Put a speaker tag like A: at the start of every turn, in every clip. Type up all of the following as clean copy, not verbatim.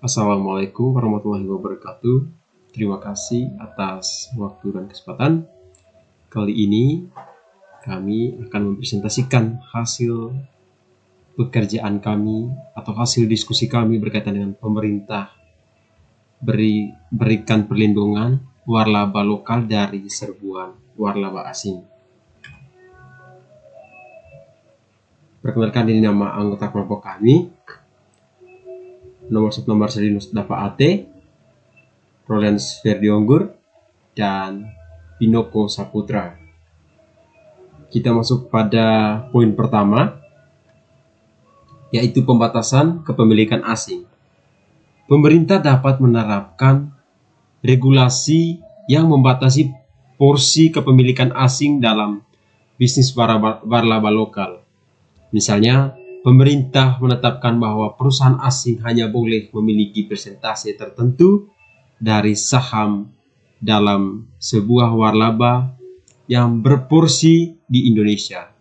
A: Assalamualaikum warahmatullahi wabarakatuh. Terima kasih atas waktu dan kesempatan. Kali ini kami akan mempresentasikan hasil pekerjaan kami atau hasil diskusi kami berkaitan dengan pemerintah berikan perlindungan warlaba lokal dari serbuan warlaba asing. Perkenalkan, ini nama anggota kelompok kami. Nomor Marcelinus Dapa Ate, Rollens Verdionggur, dan Pinoko Saputra. Kita masuk pada poin pertama, yaitu pembatasan kepemilikan asing. Pemerintah dapat menerapkan regulasi yang membatasi porsi kepemilikan asing dalam bisnis warlaba lokal. Misalnya, pemerintah menetapkan bahwa perusahaan asing hanya boleh memiliki persentase tertentu dari saham dalam sebuah warlaba yang beroperasi di Indonesia.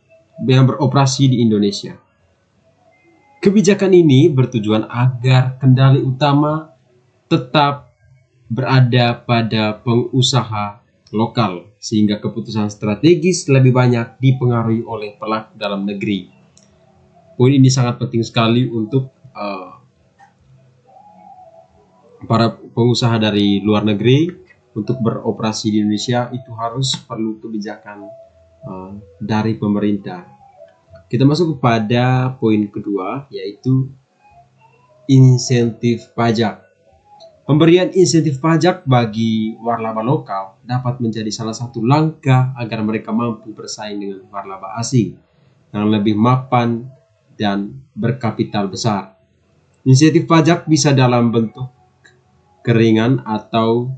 A: Kebijakan ini bertujuan agar kendali utama tetap berada pada pengusaha lokal, sehingga keputusan strategis lebih banyak dipengaruhi oleh pelaku dalam negeri. Poin ini sangat penting sekali untuk para pengusaha dari luar negeri untuk beroperasi di Indonesia. Itu harus perlu kebijakan dari pemerintah. Kita masuk kepada poin kedua, yaitu insentif pajak. Pemberian insentif pajak bagi warlaba lokal dapat menjadi salah satu langkah agar mereka mampu bersaing dengan warlaba asing yang lebih mapan dan berkapital besar. Insentif pajak bisa dalam bentuk keringan atau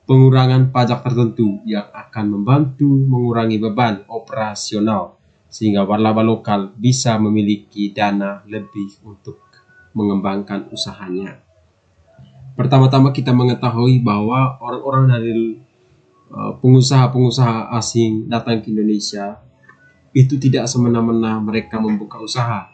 A: pengurangan pajak tertentu yang akan membantu mengurangi beban operasional, sehingga warlaba lokal bisa memiliki dana lebih untuk mengembangkan usahanya. Pertama-tama kita mengetahui bahwa orang-orang dari pengusaha-pengusaha asing datang ke Indonesia itu tidak semena-mena mereka membuka usaha.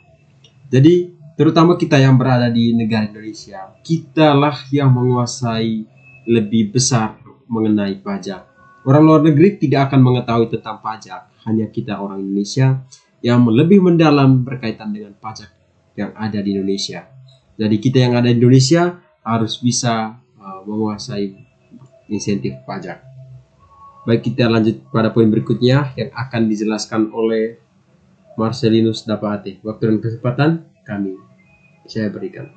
A: Jadi terutama kita yang berada di negara Indonesia, kitalah yang menguasai lebih besar mengenai pajak. Orang luar negeri tidak akan mengetahui tentang pajak, hanya kita orang Indonesia yang lebih mendalam berkaitan dengan pajak yang ada di Indonesia. Jadi kita yang ada di Indonesia harus bisa menguasai insentif pajak. Baik, kita lanjut pada poin berikutnya yang akan dijelaskan oleh Marcelinus Dapa Ate. Waktu dan kesempatan saya berikan.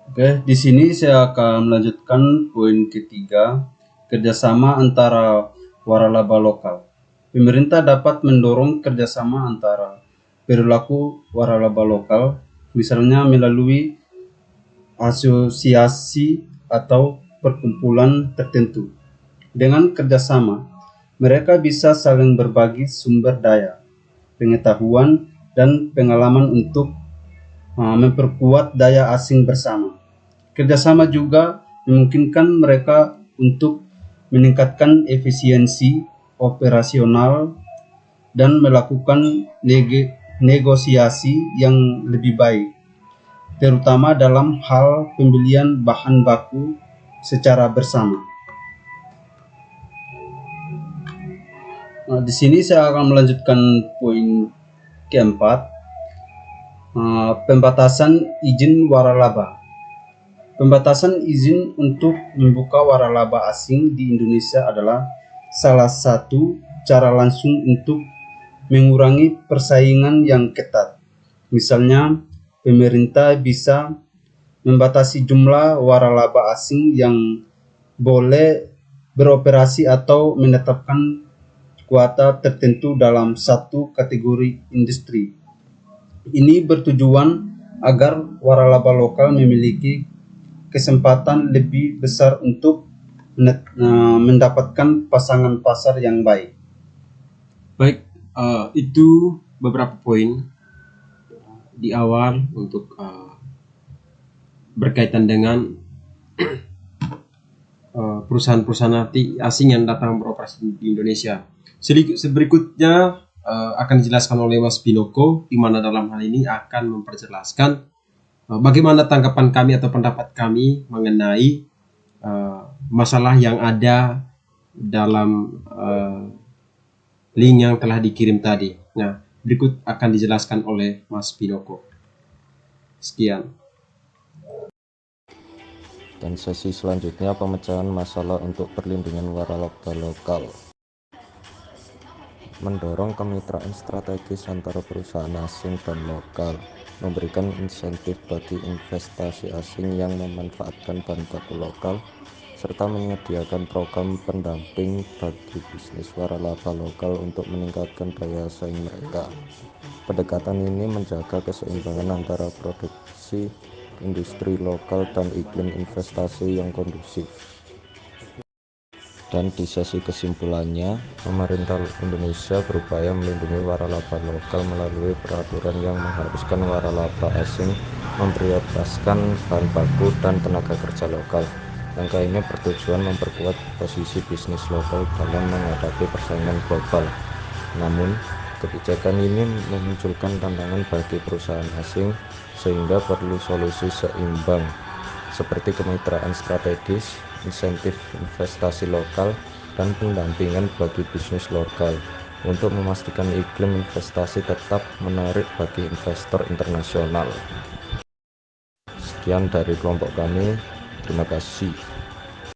B: Oke, di sini saya akan melanjutkan poin ketiga, kerjasama antara waralaba lokal. Pemerintah dapat mendorong kerjasama antara perilaku waralaba lokal, misalnya melalui asosiasi atau perkumpulan tertentu. Dengan kerjasama, mereka bisa saling berbagi sumber daya, pengetahuan, dan pengalaman untuk memperkuat daya asing bersama. Kerjasama juga memungkinkan mereka untuk meningkatkan efisiensi operasional dan melakukan negosiasi yang lebih baik, terutama dalam hal pembelian bahan baku secara bersama. Di sini saya akan melanjutkan poin keempat, pembatasan izin waralaba. Pembatasan izin untuk membuka waralaba asing di Indonesia adalah salah satu cara langsung untuk mengurangi persaingan yang ketat. Misalnya, pemerintah bisa membatasi jumlah waralaba asing yang boleh beroperasi atau menetapkan kuota tertentu dalam satu kategori industri. Ini bertujuan agar waralaba lokal memiliki kesempatan lebih besar untuk mendapatkan pasangan pasar yang baik.
A: Baik, itu beberapa poin di awal untuk berkaitan dengan perusahaan-perusahaan asing yang datang beroperasi di Indonesia. Berikutnya akan dijelaskan oleh Mas Pinoko, di mana dalam hal ini akan memperjelaskan bagaimana tanggapan kami atau pendapat kami mengenai masalah yang ada dalam link yang telah dikirim tadi. Nah, berikut akan dijelaskan oleh Mas Pinoko. Sekian.
C: Dan sesi selanjutnya pemecahan masalah untuk perlindungan waralaba lokal. Mendorong kemitraan strategis antara perusahaan asing dan lokal, memberikan insentif bagi investasi asing yang memanfaatkan bahan baku lokal, serta menyediakan program pendamping bagi bisnis waralaba lokal untuk meningkatkan daya saing mereka. Pendekatan ini menjaga keseimbangan antara produksi industri lokal dan iklim investasi yang kondusif. Dan di sesi kesimpulannya, pemerintah Indonesia berupaya melindungi waralaba lokal melalui peraturan yang mengharuskan waralaba asing memprioritaskan bahan baku dan tenaga kerja lokal. Langkah ini bertujuan memperkuat posisi bisnis lokal dalam menghadapi persaingan global. Namun, kebijakan ini memunculkan tantangan bagi perusahaan asing, sehingga perlu solusi seimbang seperti kemitraan strategis, insentif investasi lokal, dan pendampingan bagi bisnis lokal untuk memastikan iklim investasi tetap menarik bagi investor internasional. Sekian dari kelompok kami, terima kasih.